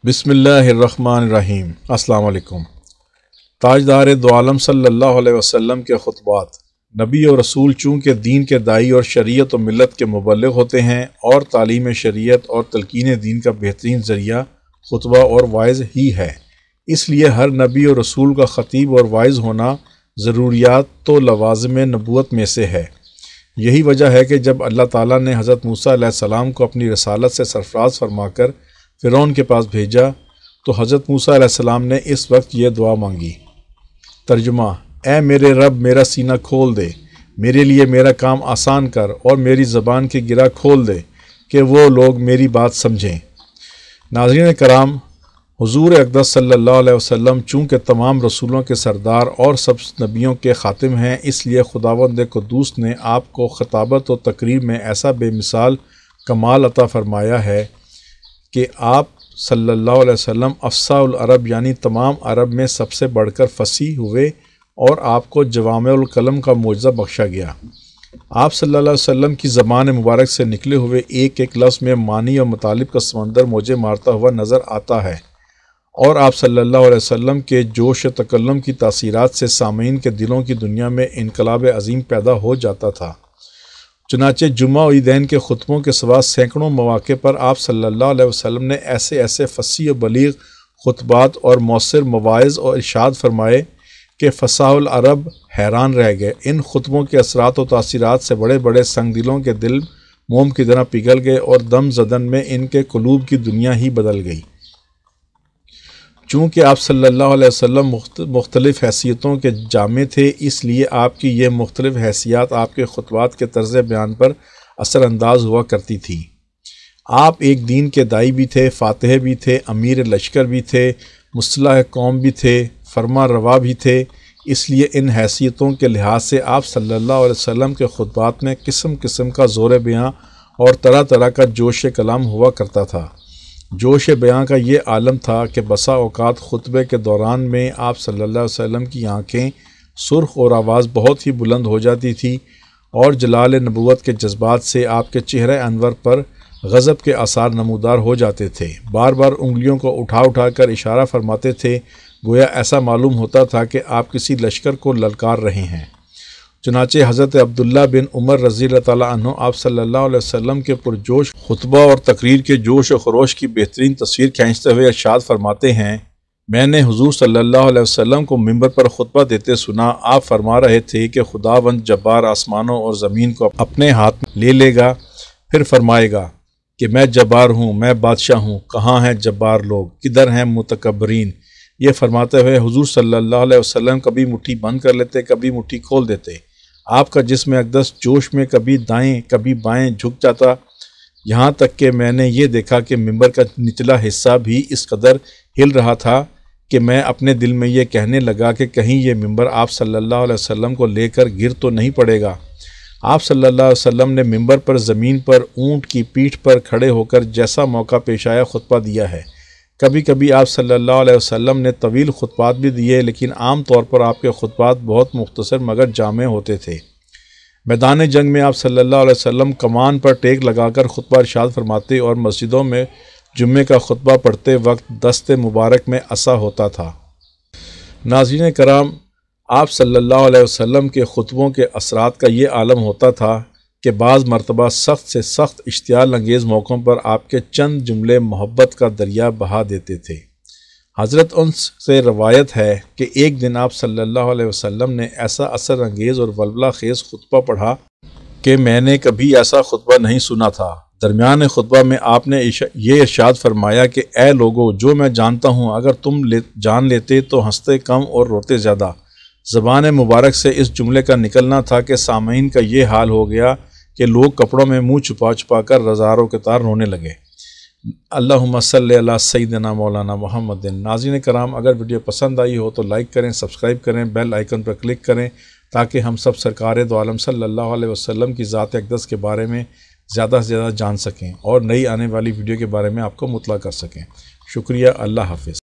بسم اللہ الرحمن الرحیم۔ السلام علیکم۔ تاجدار دو عالم صلی اللہ علیہ وسلم کے خطبات۔ نبی اور رسول چونکہ دین کے داعی اور شریعت و ملت کے مبلغ ہوتے ہیں اور تعلیم شریعت اور تلقین دین کا بہترین ذریعہ خطبہ اور واعظ ہی ہے، اس لیے ہر نبی اور رسول کا خطیب اور واعظ ہونا ضروریات و لوازم نبوت میں سے ہے۔ یہی وجہ ہے کہ جب اللہ تعالیٰ نے حضرت موسیٰ علیہ السلام کو اپنی رسالت سے سرفراز فرما کر فرعون کے پاس بھیجا تو حضرت موسیٰ علیہ السلام نے اس وقت یہ دعا مانگی۔ ترجمہ: اے میرے رب، میرا سینہ کھول دے، میرے لیے میرا کام آسان کر اور میری زبان کی گرہ کھول دے کہ وہ لوگ میری بات سمجھیں۔ ناظرین کرام، حضور اقدس صلی اللہ علیہ وسلم چونکہ تمام رسولوں کے سردار اور سب نبیوں کے خاتم ہیں، اس لیے خداوند قدوس نے آپ کو خطابت و تقریر میں ایسا بے مثال کمال عطا فرمایا ہے کہ آپ صلی اللہ علیہ وسلم افصاح العرب یعنی تمام عرب میں سب سے بڑھ کر فصیح ہوئے اور آپ کو جوامع الکلم کا معجزہ بخشا گیا۔ آپ صلی اللہ علیہ وسلم کی زبان مبارک سے نکلے ہوئے ایک ایک لفظ میں معنی اور مطالب کا سمندر موجے مارتا ہوا نظر آتا ہے، اور آپ صلی اللہ علیہ وسلم کے جوش تکلم کی تاثیرات سے سامعین کے دلوں کی دنیا میں انقلاب عظیم پیدا ہو جاتا تھا۔ چنانچہ جمعہ و عیدین کے خطبوں کے سوا سینکڑوں مواقع پر آپ صلی اللہ علیہ وسلم نے ایسے فصیح و بلیغ خطبات اور مؤثر مواعظ اور ارشاد فرمائے کہ فصاح العرب حیران رہ گئے۔ ان خطبوں کے اثرات و تاثیرات سے بڑے بڑے سنگ دلوں کے دل موم کی طرح پگھل گئے اور دم زدن میں ان کے قلوب کی دنیا ہی بدل گئی۔ چونکہ آپ صلی اللہ علیہ وسلم مختلف حیثیتوں کے جامع تھے، اس لیے آپ کی یہ مختلف حیثیات آپ کے خطبات کے طرز بیان پر اثر انداز ہوا کرتی تھی۔ آپ ایک دین کے داعی بھی تھے، فاتح بھی تھے، امیر لشکر بھی تھے، مصلح قوم بھی تھے، فرما روا بھی تھے۔ اس لیے ان حیثیتوں کے لحاظ سے آپ صلی اللہ علیہ وسلم کے خطبات میں قسم قسم کا زور بیاں اور طرح طرح کا جوش کلام ہوا کرتا تھا۔ جوش بیاں کا یہ عالم تھا کہ بسا اوقات خطبے کے دوران میں آپ صلی اللہ علیہ وسلم کی آنکھیں سرخ اور آواز بہت ہی بلند ہو جاتی تھی اور جلال نبوت کے جذبات سے آپ کے چہرہ انور پر غضب کے آثار نمودار ہو جاتے تھے۔ بار بار انگلیوں کو اٹھا کر اشارہ فرماتے تھے، گویا ایسا معلوم ہوتا تھا کہ آپ کسی لشکر کو للکار رہے ہیں۔ چنانچہ حضرت عبداللہ بن عمر رضی اللہ تعالیٰ عنہ آپ صلی اللہ علیہ وسلم کے پرجوش خطبہ اور تقریر کے جوش و خروش کی بہترین تصویر کھینچتے ہوئے ارشاد فرماتے ہیں، میں نے حضور صلی اللہ علیہ وسلم کو منبر پر خطبہ دیتے سنا۔ آپ فرما رہے تھے کہ خداوند جبار آسمانوں اور زمین کو اپنے ہاتھ میں لے لے گا، پھر فرمائے گا کہ میں جبار ہوں، میں بادشاہ ہوں، کہاں ہیں جبار لوگ، کدھر ہیں متکبرین۔ یہ فرماتے ہوئے حضور صلی اللہ علیہ وسلم کبھی مٹھی بند کر لیتے، کبھی مٹھی کھول دیتے۔ آپ کا جسم اقدس جوش میں کبھی دائیں کبھی بائیں جھک جاتا، یہاں تک کہ میں نے یہ دیکھا کہ منبر کا نچلا حصہ بھی اس قدر ہل رہا تھا کہ میں اپنے دل میں یہ کہنے لگا کہ کہیں یہ منبر آپ صلی اللہ علیہ وسلم کو لے کر گر تو نہیں پڑے گا۔ آپ صلی اللہ علیہ وسلم نے منبر پر زمین پر اونٹ کی پیٹھ پر کھڑے ہو کر جیسا موقع پیش آیا خطبہ دیا ہے۔ کبھی کبھی آپ صلی اللہ علیہ وسلم نے طویل خطبات بھی دیے، لیکن عام طور پر آپ کے خطبات بہت مختصر مگر جامع ہوتے تھے۔ میدان جنگ میں آپ صلی اللہ علیہ وسلم کمان پر ٹیک لگا کر خطبہ ارشاد فرماتے اور مسجدوں میں جمعے کا خطبہ پڑھتے وقت دست مبارک میں عصا ہوتا تھا۔ ناظرین کرام، آپ صلی اللہ علیہ وسلم کے خطبوں کے اثرات کا یہ عالم ہوتا تھا کہ بعض مرتبہ سخت سے سخت اشتعال انگیز موقعوں پر آپ کے چند جملے محبت کا دریا بہا دیتے تھے۔ حضرت انس سے روایت ہے کہ ایک دن آپ صلی اللہ علیہ وسلم نے ایسا اثر انگیز اور ولولہ خیز خطبہ پڑھا کہ میں نے کبھی ایسا خطبہ نہیں سنا تھا۔ درمیان خطبہ میں آپ نے یہ ارشاد فرمایا کہ اے لوگو، جو میں جانتا ہوں اگر تم جان لیتے تو ہنستے کم اور روتے زیادہ۔ زبان مبارک سے اس جملے کا نکلنا تھا کہ سامعین کا یہ حال ہو گیا کہ لوگ کپڑوں میں منہ چھپا کر رزاروں کے تار رونے لگے۔ اللہم صلی علی سیدنا مولانا محمد۔ ناظرین کرام، اگر ویڈیو پسند آئی ہو تو لائک کریں، سبسکرائب کریں، بیل آئیکن پر کلک کریں تاکہ ہم سب سرکار دو عالم صلی اللہ علیہ وسلم کی ذات اقدس کے بارے میں زیادہ سے زیادہ جان سکیں اور نئی آنے والی ویڈیو کے بارے میں آپ کو مطلع کر سکیں۔ شکریہ، اللہ حافظ۔